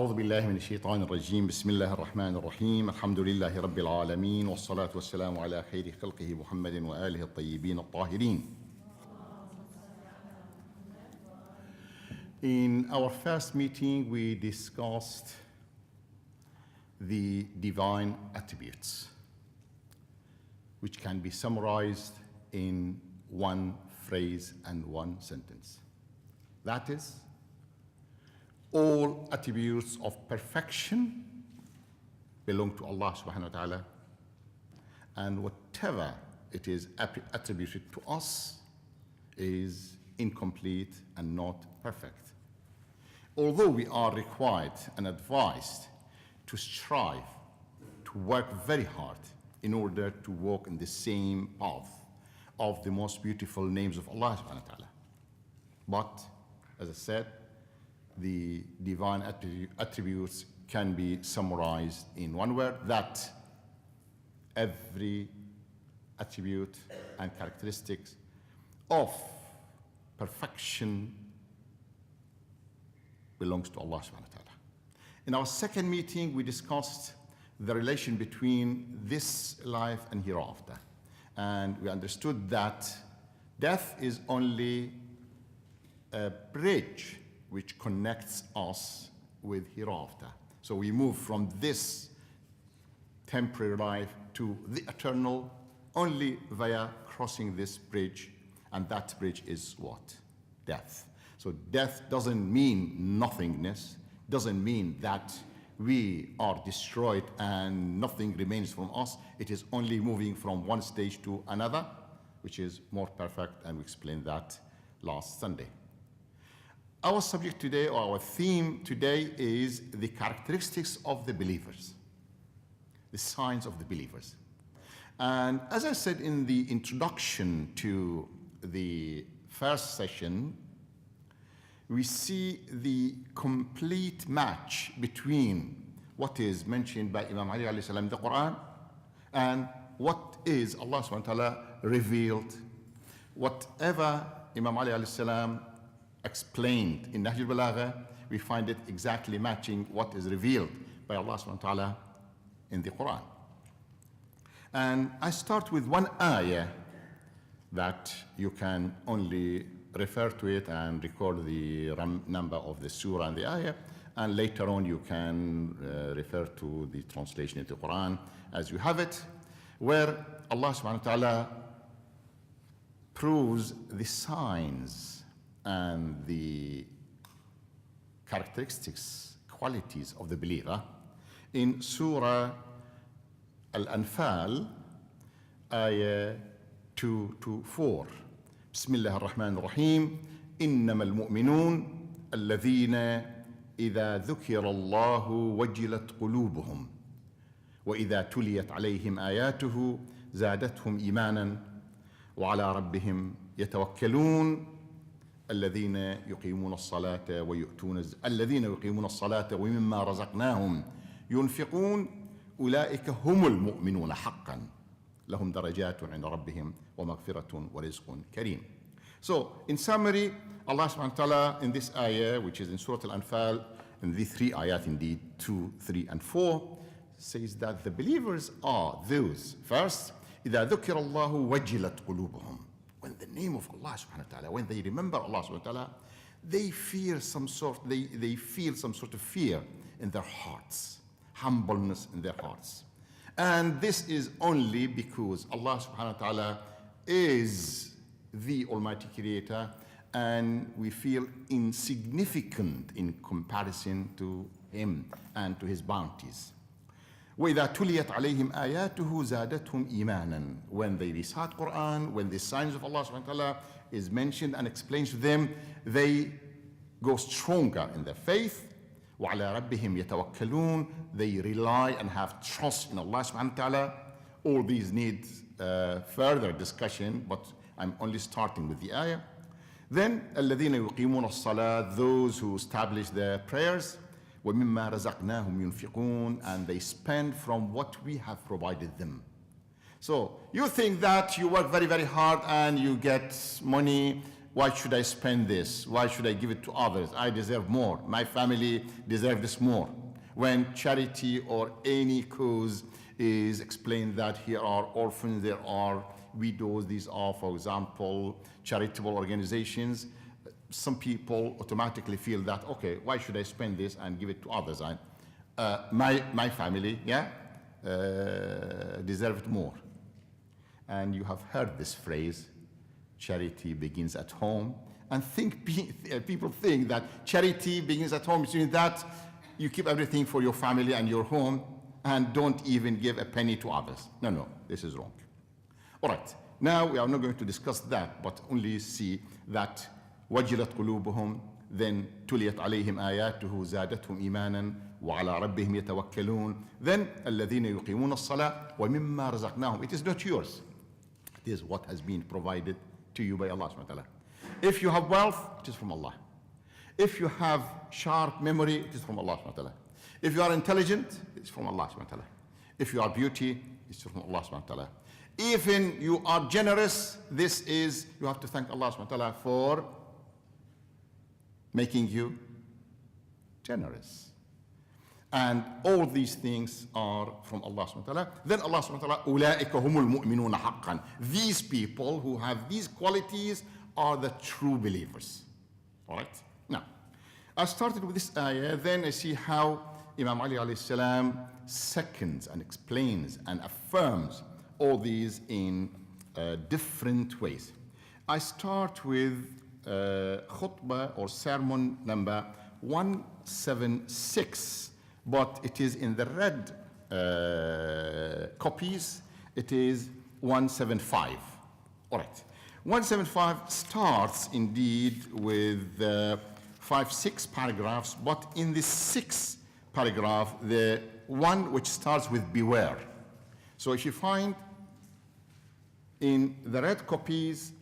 أعوذ بالله من الشيطان الرجيم بسم الله الرحمن الرحيم الحمد لله رب العالمين والصلاة والسلام على خير خلقه محمد وآله الطيبين الطاهرين. In our first meeting, we discussed the divine attributes, which can be summarized in one phrase and one sentence. That is, all attributes of perfection belong to Allah subhanahu wa ta'ala, and whatever it is attributed to us is incomplete and not perfect. Although we are required and advised to strive, to work very hard in order to walk in the same path of the most beautiful names of Allah subhanahu wa ta'ala. But, as I said, the divine attributes can be summarized in one word, that every attribute and characteristics of perfection belongs to Allah subhanahu wa ta'ala. In our second meeting, we discussed the relation between this life and hereafter. And we understood that death is only a bridge which connects us with hereafter. So we move from this temporary life to the eternal only via crossing this bridge, and that bridge is what? Death. So death doesn't mean nothingness, doesn't mean that we are destroyed and nothing remains from us. It is only moving from one stage to another, which is more perfect, and we explained that last Sunday. Our subject today, or our theme today, is the characteristics of the believers, the signs of the believers. And as I said in the introduction to the first session, we see the complete match between what is mentioned by Imam Ali alayhi salam in the Quran and what is Allah subhanahu wa ta'ala revealed. Whatever Imam Ali alayhi salam explained in Nahjul Balagha, we find it exactly matching what is revealed by Allah subhanahu wa ta'ala in the Quran. And I start with one ayah that you can only refer to it and record the number of the surah and the ayah, and later on you can refer to the translation of the Quran as you have it, where Allah subhanahu wa ta'ala proves the signs and the characteristics, qualities of the believer in Surah Al-Anfal, ayah 2 to 4. بسم الله الرحمن الرحيم إنما المؤمنون الذين إذا ذكر الله وجلت قلوبهم وإذا تليت عليهم آياته زادتهم إيمانا وعلى ربهم يتوكلون الذين يقيمون الصلاة ومما رزقناهم ينفقون أولئك هم المؤمنون حقا لهم درجات عند ربهم ومغفرة ورزق كريم. So, in summary, Allah subhanahu wa ta'ala in this ayah, which is in Surah Al-Anfal, in the three ayat indeed, 2, 3, and 4, says that the believers are those, first, إِذَا ذُكِرَ اللَّهُ وَجِلَتْ قُلُوبُهُم. When the name of Allah subhanahu wa ta'ala, when they remember Allah subhanahu wa ta'ala, they feel some sort of fear in their hearts, humbleness in their hearts. And this is only because Allah subhanahu wa ta'ala is the Almighty Creator, and we feel insignificant in comparison to Him and to His bounties. وَإِذَا تُلِيَتْ عَلَيْهِمْ آيَاتُهُ زَادَتْهُمْ إِيمَانًا. When they recite Quran, when the signs of Allah subhanahu wa ta'ala is mentioned and explained to them, they go stronger in their faith. وَعَلَى رَبِّهِمْ يَتَوَكَّلُونَ. They rely and have trust in Allah subhanahu wa ta'ala. All these need further discussion, but I'm only starting with the ayah. Then, الَّذِينَ يُقِيمُونَ الصَّلَاةِ. Those who establish their prayers. وَمِمَّا رَزَقْنَاهُمْ يُنْفِقُونَ. And they spend from what we have provided them. So, you think that you work very, very hard and you get money Why should I spend this? Why should I give it to others? I deserve more. My family deserves this more. When charity or any cause is explained that here are orphans, there are widows, these are, for example, charitable organizations, some people automatically feel that, okay, why should I spend this and give it to others? My family, deserved more. And you have heard this phrase, charity begins at home. And people think that charity begins at home, which means that you keep everything for your family and your home and don't even give a penny to others. No, this is wrong. All right, now we are not going to discuss that, but only see that وجلت قلوبهم, then تليت عليهم آياته زادتهم إيمانا وعلى ربهم يتوكلون, then الذين يقيمون الصلاة ومما رزقناهم. It is not yours. It is what has been provided to you by Allah subhanahu wa ta'ala. If you have wealth, it is from Allah. If you have sharp memory, it is from Allah subhanahu wa ta'ala. If you are intelligent, it's from Allah subhanahu wa ta'ala. If you are beauty, it's from Allah subhanahu wa ta'ala. Even you are generous, this is, you have to thank Allah subhanahu wa ta'ala for making you generous. And all these things are from Allah subhanahu wa ta'ala. Then Allah subhanahu wa ta'ala, أُولَٰئِكَ هُمُ الْمُؤْمِنُونَ حَقًّا. These people who have these qualities are the true believers. All right? Now, I started with this ayah, then I see how Imam Ali alayhi salam seconds and explains and affirms all these in different ways. I start with khutbah or sermon number 176, but it is in the red copies, it is 175. All right. 175 starts indeed with 5-6 paragraphs, but in the 6th paragraph, the one which starts with beware. So if you find in the red copies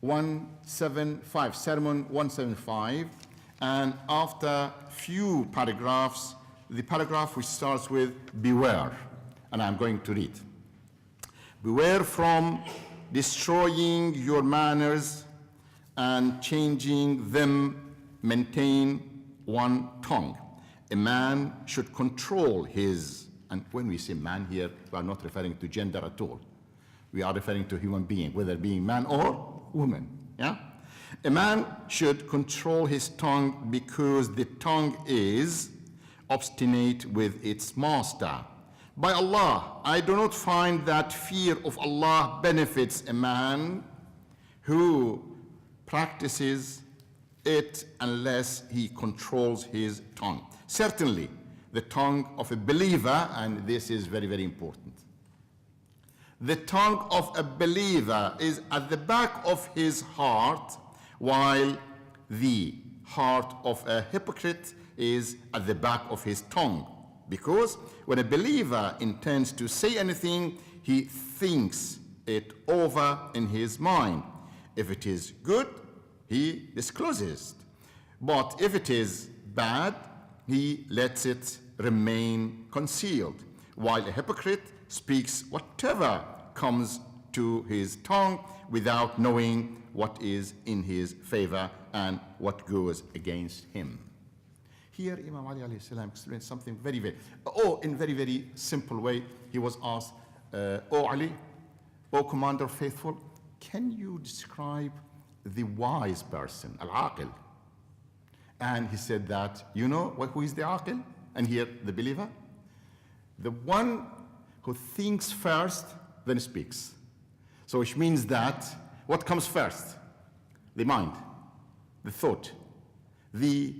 175, sermon 175, and after few paragraphs, the paragraph which starts with beware, and I'm going to read. Beware from destroying your manners and changing them, maintain one tongue. A man should control his, and when we say man here, we are not referring to gender at all. We are referring to human being, whether being man or woman, yeah? A man should control his tongue because the tongue is obstinate with its master. By Allah, I do not find that fear of Allah benefits a man who practices it unless he controls his tongue. Certainly, the tongue of a believer, and this is very, very important. The tongue of a believer is at the back of his heart, while the heart of a hypocrite is at the back of his tongue. Because when a believer intends to say anything, he thinks it over in his mind. If it is good, he discloses. But if it is bad, he lets it remain concealed, while a hypocrite speaks whatever comes to his tongue without knowing what is in his favor and what goes against him. Here, Imam Ali alayhi salam explains something very, in very, very simple way. He was asked, O Ali, O Commander Faithful, can you describe the wise person, al-aqil? And he said that, you know who is the aqil? And here, the believer? The one who thinks first, then speaks. So which means that, what comes first? The mind, the thought, the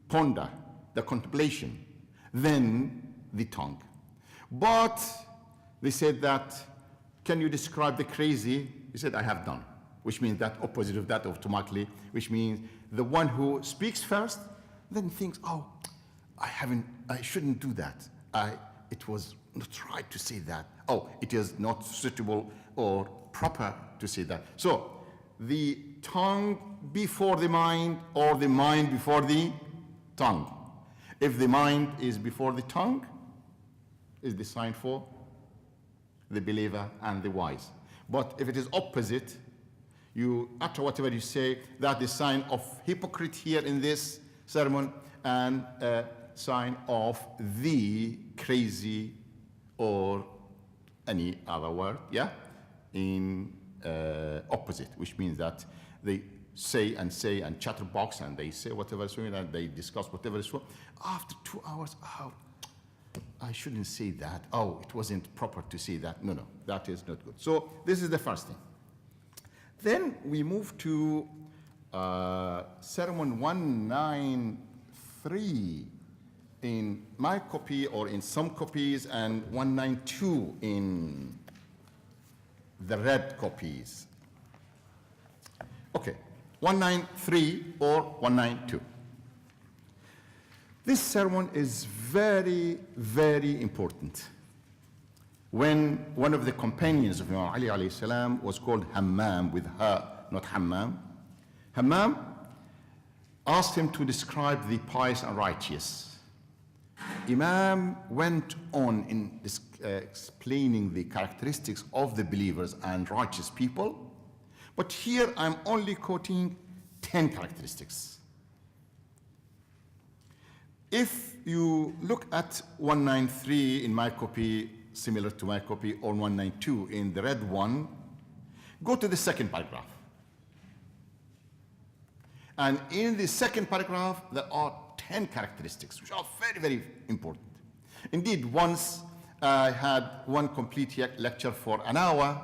ponder, the contemplation, then the tongue. But they said that, can you describe the crazy? He said, I have done, which means that opposite of that automatically, which means the one who speaks first, then thinks, oh, I shouldn't do that. It was not right to say that. Oh, it is not suitable or proper to say that. So the tongue before the mind, or the mind before the tongue. If the mind is before the tongue, is the sign for the believer and the wise. But if it is opposite, You utter whatever you say. That is sign of hypocrite here in this sermon, and a sign of the crazy or any other word, yeah, in opposite, which means that they say and chatterbox, and they say whatever is wrong, and they discuss whatever is wrong. After 2 hours, oh, I shouldn't say that. Oh, it wasn't proper to say that. No, that is not good. So this is the first thing. Then we move to Sermon 193 in my copy, or in some copies, and 192 in the red copies. Okay, 193 or 192. This sermon is very, very important. When one of the companions of Imam Ali alayhi salam was called Hammam, with her, not Hammam. Hammam asked him to describe the pious and righteous. Imam went on in explaining the characteristics of the believers and righteous people, but here I'm only quoting 10 characteristics. If you look at 193 in my copy, similar to my copy, or 192 in the red one, go to the second paragraph. And in the second paragraph, there are 10 characteristics, which are very, very important. Indeed, once I had one complete lecture for an hour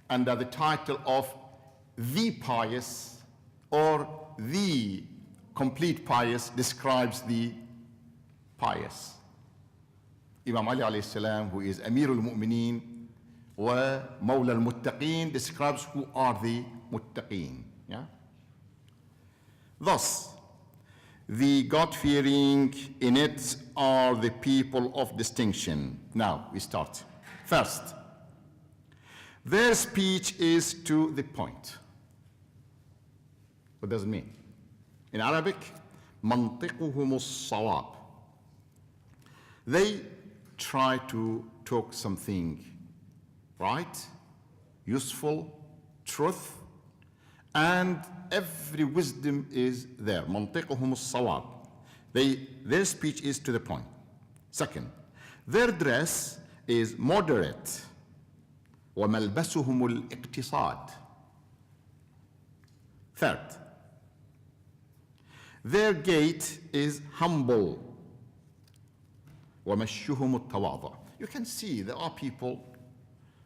under the title of The Pious, or The Complete Pious Describes the Pious. Imam Ali alayhi salam, who is Amirul Mu'mineen wa Mawla al-Muttaqeen, describes who are the Muttaqeen. Yeah? Thus, the God-fearing in it are the people of distinction. Now, we start. First, their speech is to the point. What does it mean? In Arabic, منطقهم الصواب. They try to talk something right, useful, truth, and every wisdom is there. منطقهم الصواب. Their speech is to the point. Second, their dress is moderate. وملبسهم الاقتصاد. Third, their gait is humble. ومشيهم التواضع. You can see there are people,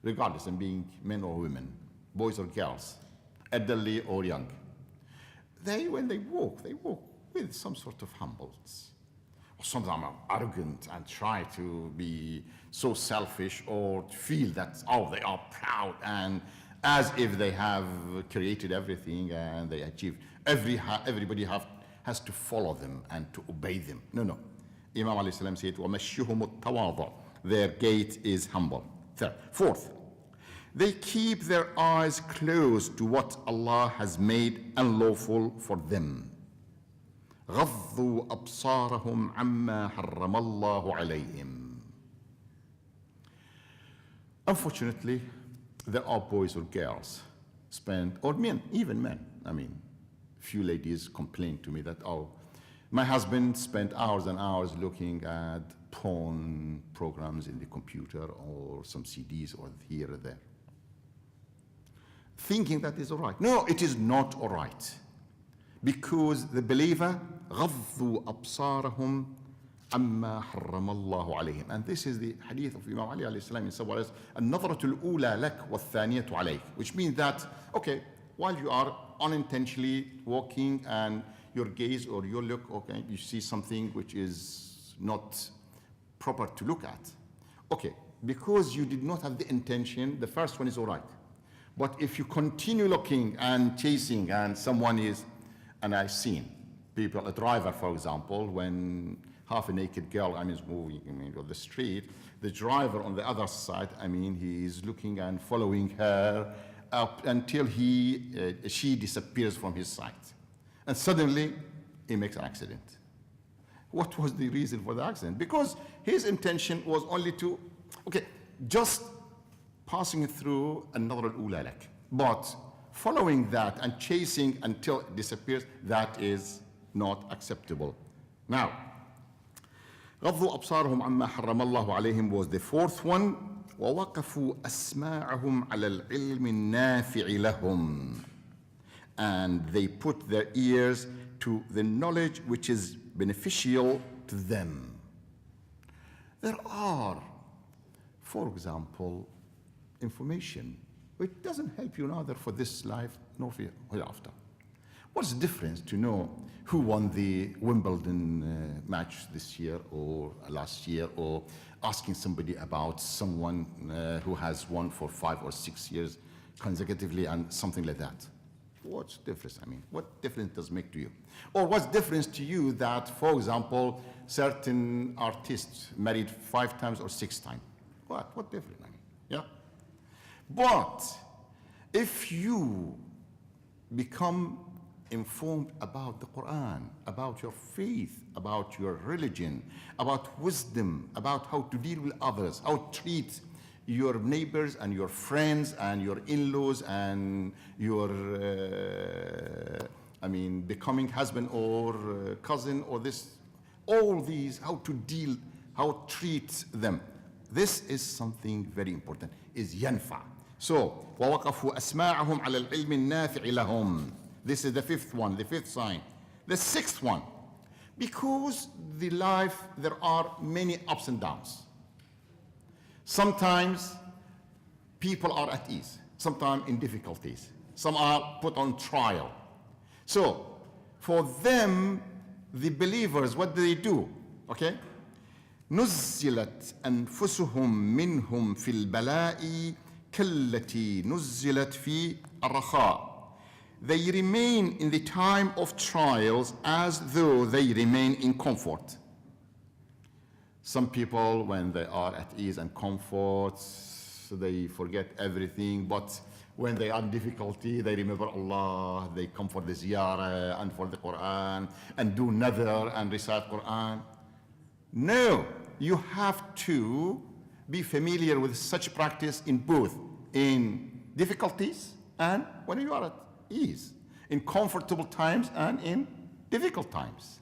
regardless of being men or women, boys or girls, elderly or young. When they walk with some sort of humbleness. Some of them are arrogant and try to be so selfish, or feel that, oh, they are proud, and as if they have created everything and they achieved. Everybody has to follow them and to obey them. No. Imam alayhi salam said, وَمَشْيُهُمُ التَّوَاضُعُ. Their gait is humble. Fourth, they keep their eyes closed to what Allah has made unlawful for them. غَضُّوا أَبْصَارَهُمْ عَمَّا حَرَّمَ اللَّهُ عَلَيْهِمْ. Unfortunately, there are boys or girls or men, even men. I mean, few ladies complain to me that, oh, my husband spent hours and hours looking at porn programs in the computer, or some CDs, or here or there, thinking that is all right. No, it is not all right. Because the believer, غَضُّوا أَبْصَارَهُمْ عَمَّا حَرَّمَ اللَّهُ عَلَيْهِمْ. And this is the hadith of Imam Ali alayhi salam in somewhere else, النَّظْرَةُ الْأُولَى لَكْ وَالثَّانِيَةُ عَلَيْكَ. Which means that, okay, while you are unintentionally walking and your gaze or your look, okay, you see something which is not proper to look at. Okay, because you did not have the intention, the first one is all right. But if you continue looking and chasing, and someone is, and I've seen people, a driver, for example, when half a naked girl, is moving on the street, the driver on the other side, he is looking and following her up until she disappears from his sight. And suddenly, he makes an accident. What was the reason for the accident? Because his intention was only to, just passing through another ula lak. But following that and chasing until it disappears, that is not acceptable. Now, غضوا أبصارهم عما حرم الله عليهم was the fourth one. ووقفوا أسماعهم على العلم النافع لهم. And they put their ears to the knowledge which is beneficial to them. There are, for example, information which doesn't help you neither for this life nor for hereafter. What's the difference to know who won the Wimbledon match this year or last year, or asking somebody about someone who has won for 5 or 6 years consecutively and something like that? What's the difference? I mean, what difference does it make to you? Or what's the difference to you that, for example, certain artists married 5 times or 6 times? What difference? I mean, yeah? But if you become informed about the Quran, about your faith, about your religion, about wisdom, about how to deal with others, how to treat your neighbors and your friends and your in-laws and your, becoming husband or cousin or this, all these, how to deal, how to treat them. This is something very important, is ينفع. So, وَوَقَفُوا أَسْمَاعَهُمْ عَلَى الْعِلْمِ النَّافِعِ لَهُمْ. This is the 5th one, the 5th sign. The 6th one, because the life, there are many ups and downs. Sometimes people are at ease, sometimes in difficulties, some are put on trial. So for them, the believers, what do they do? Okay? نزلت أنفسهم منهم في البلاء كالتي نزلت في الرخاء. They remain in the time of trials as though they remain in comfort. Some people, when they are at ease and comfort, they forget everything, but when they are in difficulty, they remember Allah, they come for the ziyarah and for the Quran, and do nadhr and recite Quran. No, you have to be familiar with such practice in both, in difficulties and when you are at ease, in comfortable times and in difficult times.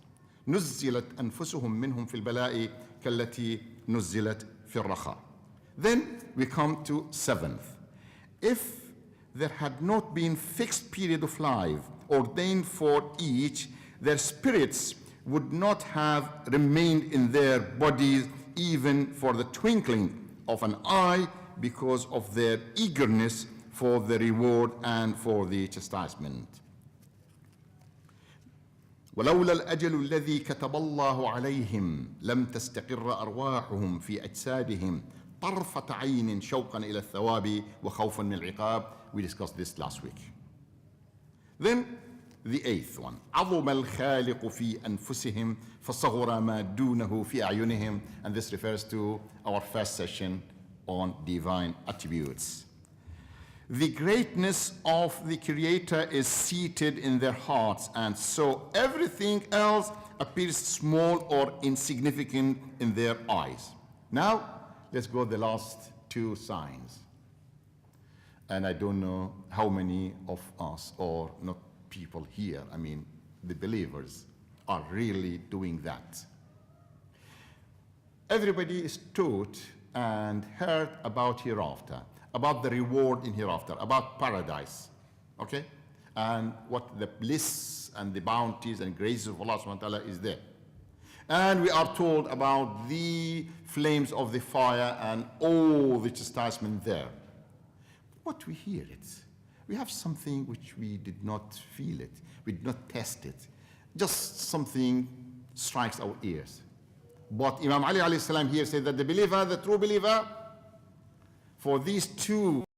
نزلت أنفسهم منهم في البلاء كالتي نزلت في الرخاء. Then we come to 7th. If there had not been fixed period of life ordained for each, their spirits would not have remained in their bodies even for the twinkling of an eye, because of their eagerness for the reward and for the chastisement. ولولا الأجل الذي كتب الله عليهم لم تستقر أرواحهم في أجسادهم طرفة عين شوقا إلى الثواب وخوفا من العقاب. We discussed this last week. Then the 8th one. عظم الخالق في أنفسهم فصغر ما دونه في أعينهم. And this refers to our first session on divine attributes. The greatness of the Creator is seated in their hearts, and so everything else appears small or insignificant in their eyes. Now, let's go to the last 2 signs. And I don't know how many of us, or not people here, the believers, are really doing that. Everybody is taught and heard about hereafter, about the reward in hereafter, about paradise, okay? And what the bliss and the bounties and graces of Allah subhanahu wa ta'ala is there. And we are told about the flames of the fire and all the chastisement there. But we hear it. We have something which we did not feel it, we did not test it. Just something strikes our ears. But Imam Ali alayhi salam here said that the believer, the true believer, for these 2